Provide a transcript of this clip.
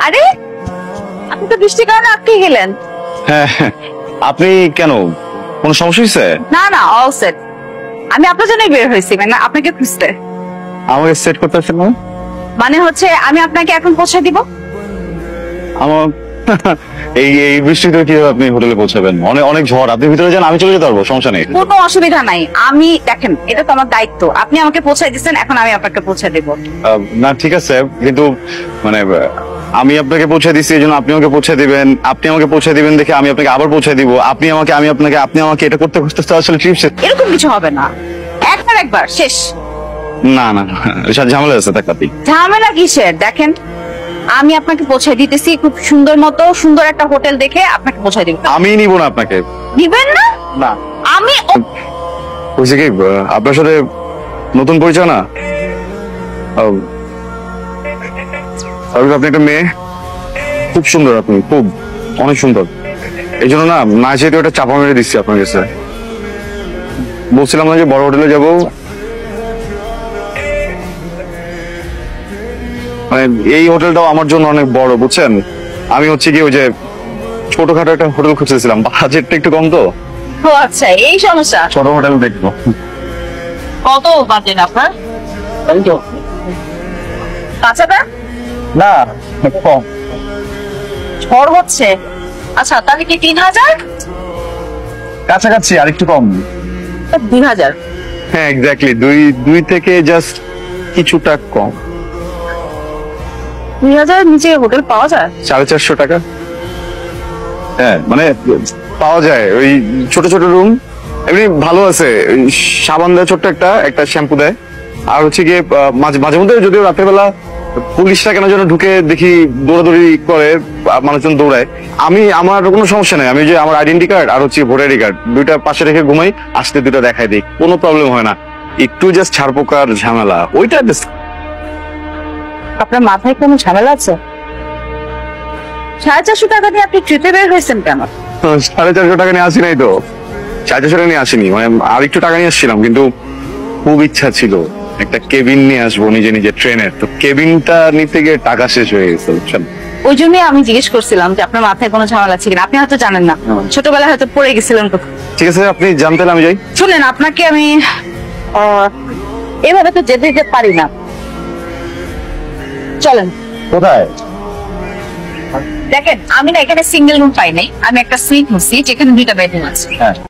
আরে আপনি তো বৃষ্টির কারণে আটকে গেলেন। হ্যাঁ, আপনি কেন, কোনো সমস্যা হয়েছে? না না, অল সেট। আমি আপনার জন্যই বের হয়েছি, মানে আপনাকে খুঁজতে। আমাকে সেট করতে আসছেন না? মানে হচ্ছে আমি আপনাকে এখন পৌঁছে দিব। আমার এই এই বৃষ্টিতে কিভাবে আপনি হোটেলে পৌঁছাবেন? অনেক অনেক ঝড়, আপনি ভিতরে যান, আমি চলে যেতে পারবো, সমস্যা নেই। কোনো অসুবিধা নাই। আমি দেখেন, এটা তো আমার দায়িত্ব। আপনি আমাকে পৌঁছে দিচ্ছেন, এখন আমি আপনাকে পৌঁছে দেব। না ঠিক আছে, কিন্তু মানে আমি আপনাকে পৌঁছে দিচ্ছি এই জন্য আপনি আমাকে পৌঁছে দিবেন, আপনি আমাকে পৌঁছে দিবেন দেখে আমি আপনাকে আবার পৌঁছে দিব, আপনি আমাকে আমি আপনাকে, আপনি আমাকে, এটা করতে করতে তো আসলে ট্রিপ শেষ। এরকম কিছু হবে না, একবার শেষ। না না না, এসব ঝামেলা আছে তাকাতি। ঝামেলা কিসের? দেখেন, আমি আপনাকে পৌঁছে দিতেছি খুব সুন্দর মতো, সুন্দর একটা হোটেল দেখে আপনাকে পৌঁছে দিব। আমি নিব না আপনাকে। দিবেন না? না। আমি বুঝছি কি, আপনার সাথে নতুন পরিচয় না। আপনি একটা মেয়ে, খুব সুন্দর, আপনি খুব অনেক সুন্দর, এই জন্য না না যেহেতু একটা চাপা মেরে দিচ্ছি আপনার কাছে। বলছিলাম না যে বড় হোটেলে যাবো, মানে এই হোটেলটাও আমার জন্য অনেক বড়, বুঝছেন। আমি হচ্ছে কি ওই যে ছোটখাটো একটা হোটেল খুঁজতেছিলাম, বাজেটটা একটু কম তো। ও আচ্ছা, এই সমস্যা। ছোট হোটেল দেখবো। কত বাজেট আপনার? কাঁচাটা না কম। ঝড় হচ্ছে। আচ্ছা, তাহলে কি 3000? কাছাকাছি আর একটু কম। 2000। হ্যাঁ এক্স্যাক্টলি, দুই থেকে জাস্ট কিছুটা কম। 2000 নিচে হোটেল পাওয়া যায়? 450 টাকা। হ্যাঁ মানে পাওয়া যায়, ওই ছোট ছোট রুম, এমনি ভালো আছে। ওই সাবান দেয় ছোট্ট একটা, একটা শ্যাম্পু দেয়, আর হচ্ছে গিয়ে মাঝে মাঝে মধ্যে যদিও রাতের বেলা পুলিশরা কেন যেন ঢুকে দেখি দৌড়াদৌড়ি করে, মানুষজন দৌড়ায়। আমার কোনো সমস্যা নেই, আমি যে আমার আইডেন্টি কার্ড আর হচ্ছে ভোটার আইডি কার্ড দুইটা পাশে রেখে ঘুমাই, আসতে দুইটা দেখাই দিই, কোনো প্রবলেম হয় না। একটু জাস্ট ছাড়পোকার ঝামেলা, ওইটা just আপনার মাথায় কোনো ঝামেলা আছে? 450 টাকা দিয়ে আপনি ট্রিপে বের হয়েছেন কেন? 450 টাকা নিয়ে আসি নাই তো, 450 টাকা নিয়ে আসিনি, মানে আর একটু টাকা নিয়ে আসছিলাম, কিন্তু খুব ইচ্ছা ছিল একটা কেবিন নিয়ে আসবো নিজে নিজে ট্রেনের, তো কেবিনটা নিতে গিয়ে টাকা শেষ হয়ে গেছে, বুঝছেন। ওই জন্যই আমি জিজ্ঞেস করছিলাম যে আপনার মাথায় কোনো ঝামেলা আছে কিনা। আপনি হয়তো জানেন না, ছোটবেলায় হয়তো পড়ে গেছিলেন কোথাও। ঠিক আছে, আপনি জানতেন আমি যাই। শুনেন, আপনাকে আমি এভাবে তো যেতে যেতে পারি না, চলেন। কোথায়? দেখেন, আমি না এখানে সিঙ্গেল রুম পাই নাই, আমি একটা সুইট নিচ্ছি যেখানে 2টা বেডরুম আছে। হ্যাঁ